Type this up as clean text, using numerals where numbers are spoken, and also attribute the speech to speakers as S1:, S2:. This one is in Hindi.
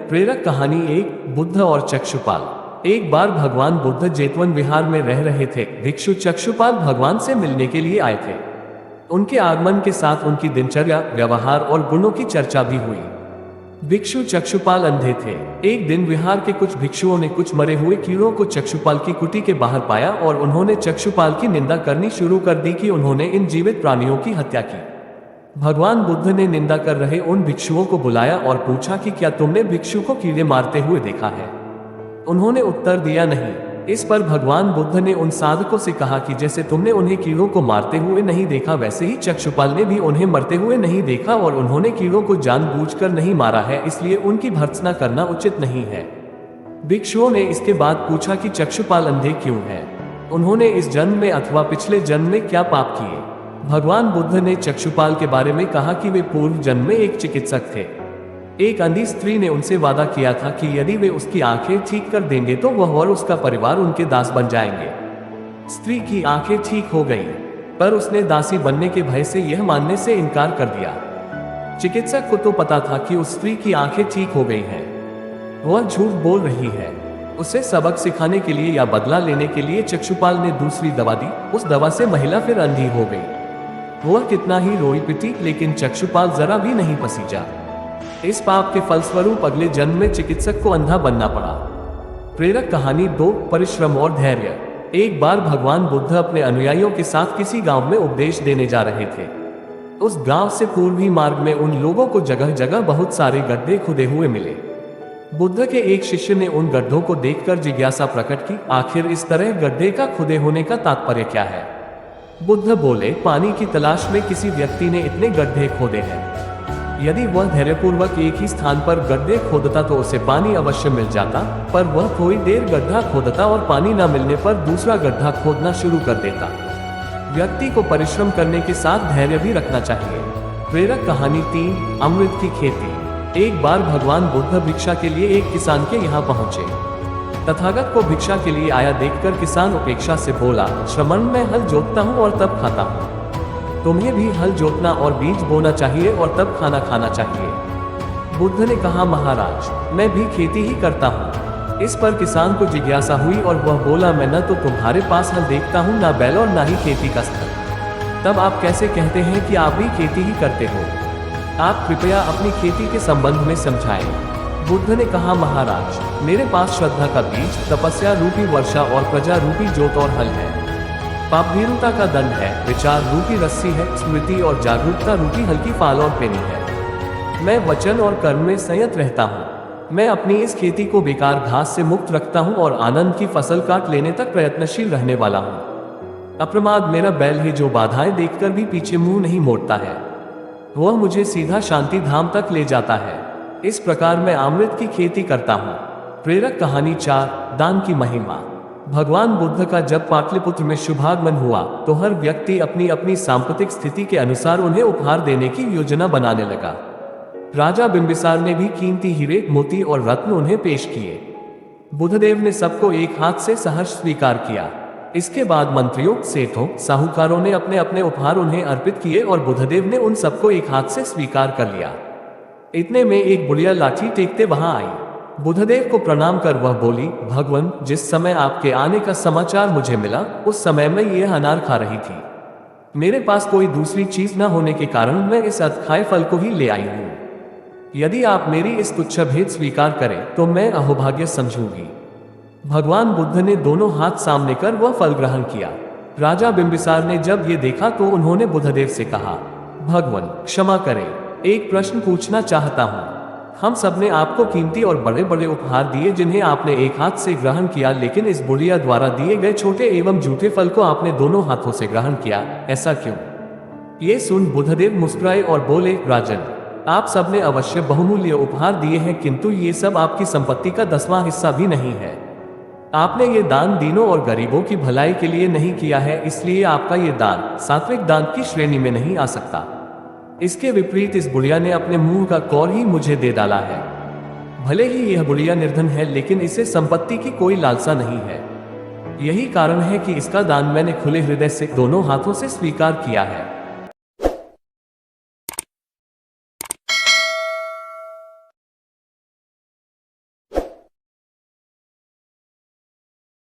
S1: प्रेरक कहानी 1 बुद्ध और चक्षुपाल। एक बार भगवान बुद्ध जेतवन विहार में रह रहे थे। भिक्षु चक्षुपाल भगवान से मिलने के लिए आए थे। उनके आगमन के साथ उनकी दिनचर्या, व्यवहार और गुणों की चर्चा भी हुई। भिक्षु चक्षुपाल अंधे थे। एक दिन विहार के कुछ भिक्षुओं ने कुछ मरे हुए कीड़ों को चक्षुपाल की कुटी के बाहर पाया और उन्होंने चक्षुपाल की निंदा करनी शुरू कर दी कि उन्होंने इन जीवित प्राणियों की हत्या की। भगवान बुद्ध ने निंदा कर रहे उन भिक्षुओं को बुलाया और पूछा कि क्या तुमने भिक्षु को कीड़े मारते हुए देखा है? उन्होंने उत्तर दिया नहीं। इस पर भगवान बुद्ध ने उन साधकों से कहा कि जैसे तुमने उन्हें कीड़ों को मारते हुए नहीं देखा, वैसे ही चक्षुपाल ने भी उन्हें मरते हुए नहीं देखा और उन्होंने कीड़ों को जानबूझकर नहीं मारा है, इसलिए उनकी भर्त्सना करना उचित नहीं है। भिक्षुओं ने इसके बाद पूछा कि चक्षुपाल अंधे क्यों हैं? उन्होंने इस जन्म में अथवा पिछले जन्म में क्या पाप किए? भगवान बुद्ध ने चक्षुपाल के बारे में कहा कि वे पूर्व जन्म में एक चिकित्सक थे। एक अंधी स्त्री ने उनसे वादा किया था कि यदि वे उसकी आंखें ठीक कर देंगे तो वह और उसका परिवार उनके दास बन जाएंगे। स्त्री की आंखें ठीक हो गई, पर उसने दासी बनने के भय से यह मानने से इनकार कर दिया। चिकित्सक को तो पता था कि उस स्त्री की आंखें ठीक हो गई हैं। वह झूठ बोल रही है। उसे सबक सिखाने के लिए या बदला लेने के लिए चक्षुपाल ने दूसरी दवा दी। उस दवा से महिला फिर अंधी हो गई। वह कितना ही रोई पिटी, लेकिन चक्षुपाल जरा भी नहीं पसीजा। इस पाप के फलस्वरूप अगले जन्म में चिकित्सक को अंधा बनना पड़ा। प्रेरक कहानी 2 परिश्रम और धैर्य। एक बार भगवान बुद्ध अपने अनुयायियों के साथ किसी गांव में उपदेश देने जा रहे थे। उस गांव से पूर्वी मार्ग में उन लोगों को जगह जगह बहुत सारे गड्ढे खुदे हुए मिले। बुद्ध के एक शिष्य ने उन गड्ढों को देखकर जिज्ञासा प्रकट की, आखिर इस तरह गड्ढे का खुदे होने का तात्पर्य क्या है? बुद्ध बोले, पानी की तलाश में किसी व्यक्ति ने इतने गड्ढे खोदे हैं। यदि वह धैर्यपूर्वक एक ही स्थान पर गड्ढे खोदता तो उसे पानी अवश्य मिल जाता, पर वह थोड़ी देर गड्ढा खोदता और पानी न मिलने पर दूसरा गड्ढा खोदना शुरू कर देता। व्यक्ति को परिश्रम करने के साथ धैर्य भी रखना चाहिए। प्रेरक कहानी 3 अमृत की खेती। एक बार भगवान बुद्ध भिक्षा के लिए एक किसान के यहाँ पहुंचे। तथागत को भिक्षा के लिए आया देखकर किसान उपेक्षा से बोला, श्रमण मैं हल जोतता हूँ और तब खाता हूँ। तुम्हें भी हल जोतना और बीज बोना चाहिए और तब खाना खाना चाहिए। बुद्ध ने कहा, महाराज मैं भी खेती ही करता हूँ। इस पर किसान को जिज्ञासा हुई और वह बोला, मैं न तो तुम्हारे पास हल देखता हूँ, ना बैल और ना ही खेती का स्थल। तब आप कैसे कहते हैं कि आप भी खेती ही करते हो? आप कृपया अपनी खेती के संबंध में समझाएं। बुद्ध ने कहा, महाराज मेरे पास श्रद्धा का बीज, तपस्या रूपी वर्षा और प्रजा रूपी जोत और हल है। पापभीरुता का दंड है, विचार रूपी रस्सी है, स्मृति और जागरूकता रूपी हल्की फाल और पेनी है। मैं वचन और कर्म में संयत रहता हूँ। मैं अपनी इस खेती को बेकार घास से मुक्त रखता हूँ और आनंद की फसल काट लेने तक प्रयत्नशील रहने वाला हूँ। अप्रमाद मेरा बैल है जो बाधाएं देखकर भी पीछे मुंह नहीं मोड़ता है। वह मुझे सीधा शांति धाम तक ले जाता है। इस प्रकार मैं अमृत की खेती करता हूँ। प्रेरक कहानी 4 दान की महिमा। भगवान बुद्ध का जब पाटलिपुत्र में शुभागमन हुआ तो हर व्यक्ति अपनी अपनी सांप्रतिक स्थिति के अनुसार उन्हें उपहार देने की योजना बनाने लगा। राजा बिंबिसार ने भी कीमती हीरे, मोती और रत्न उन्हें पेश किए। बुद्धदेव ने सबको एक हाथ से सहर्ष स्वीकार किया। इसके बाद मंत्रियों, सेठों, साहूकारों ने अपने अपने उपहार उन्हें अर्पित किए और बुद्धदेव ने उन सबको एक हाथ से स्वीकार कर लिया। इतने में एक बुढ़िया लाठी टेकते वहां आई। बुद्धदेव को प्रणाम कर वह बोली, भगवान जिस समय आपके आने का समाचार मुझे मिला उस समय मैं यह अनार खा रही थी। मेरे पास कोई दूसरी चीज न होने के कारण मैं इस अतखाए फल को ही ले आई हूँ। यदि आप मेरी इस तुच्छ भेद स्वीकार करें तो मैं अहोभाग्य समझूंगी। भगवान बुद्ध ने दोनों हाथ सामने कर वह फल ग्रहण किया। राजा बिंबिसार ने जब ये देखा तो उन्होंने बुद्धदेव से कहा, भगवान क्षमा करें, एक प्रश्न पूछना चाहता हूँ। हम सब ने आपको कीमती और बड़े बड़े उपहार दिए जिन्हें आपने एक हाथ से ग्रहण किया, लेकिन इस बुढ़िया द्वारा दिए गए छोटे एवं झूठे फल को आपने दोनों हाथों से ग्रहण किया, ऐसा क्यों? ये सुन बुद्धदेव मुस्कुराए और बोले, राजन आप सब ने अवश्य बहुमूल्य उपहार दिए हैं, किंतु ये सब आपकी संपत्ति का 10वां हिस्सा भी नहीं है। आपने ये दान दीनों और गरीबों की भलाई के लिए नहीं किया है, इसलिए आपका ये दान सात्विक दान की श्रेणी में नहीं आ सकता। इसके विपरीत इस बुढ़िया ने अपने मुंह का कौर ही मुझे दे डाला है। भले ही यह बुढ़िया निर्धन है, लेकिन इसे संपत्ति की कोई लालसा नहीं है। यही कारण है कि इसका दान मैंने खुले हृदय से दोनों हाथों से स्वीकार किया है।